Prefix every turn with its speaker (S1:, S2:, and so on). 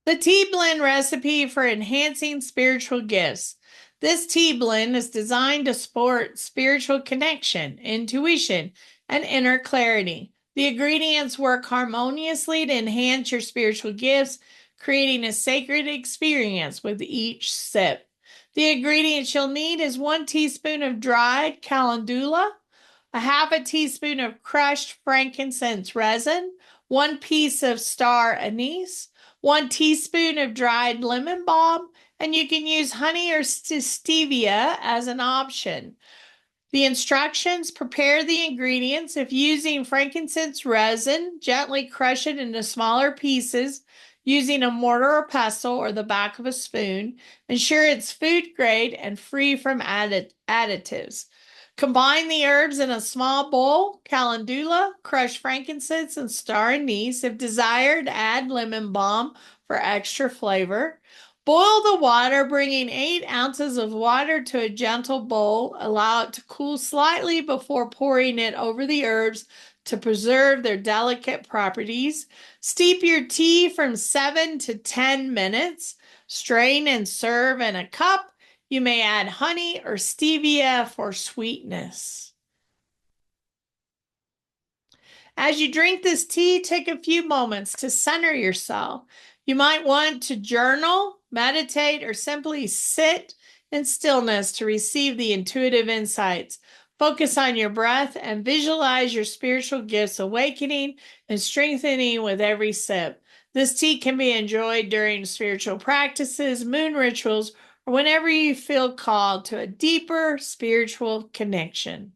S1: The tea blend recipe for enhancing spiritual gifts. This tea blend is designed to support spiritual connection, intuition, and inner clarity. The ingredients work harmoniously to enhance your spiritual gifts, creating a sacred experience with each sip. The ingredients you'll need is 1 teaspoon of dried calendula, a half a teaspoon of crushed frankincense resin, 1 piece of star anise, 1 teaspoon of dried lemon balm, and you can use honey or stevia as an option. The instructions: prepare the ingredients. If using frankincense resin, gently crush it into smaller pieces using a mortar or pestle or the back of a spoon. Ensure it's food grade and free from additives. Combine the herbs in a small bowl: calendula, crushed frankincense, and star anise. If desired, add lemon balm for extra flavor. Boil the water, bringing 8 ounces of water to a gentle boil. Allow it to cool slightly before pouring it over the herbs to preserve their delicate properties. Steep your tea from 7 to 10 minutes. Strain and serve in a cup. You may add honey or stevia for sweetness. As you drink this tea, take a few moments to center yourself. You might want to journal, meditate, or simply sit in stillness to receive the intuitive insights. Focus on your breath and visualize your spiritual gifts awakening and strengthening with every sip. This tea can be enjoyed during spiritual practices, moon rituals, or whenever you feel called to a deeper spiritual connection.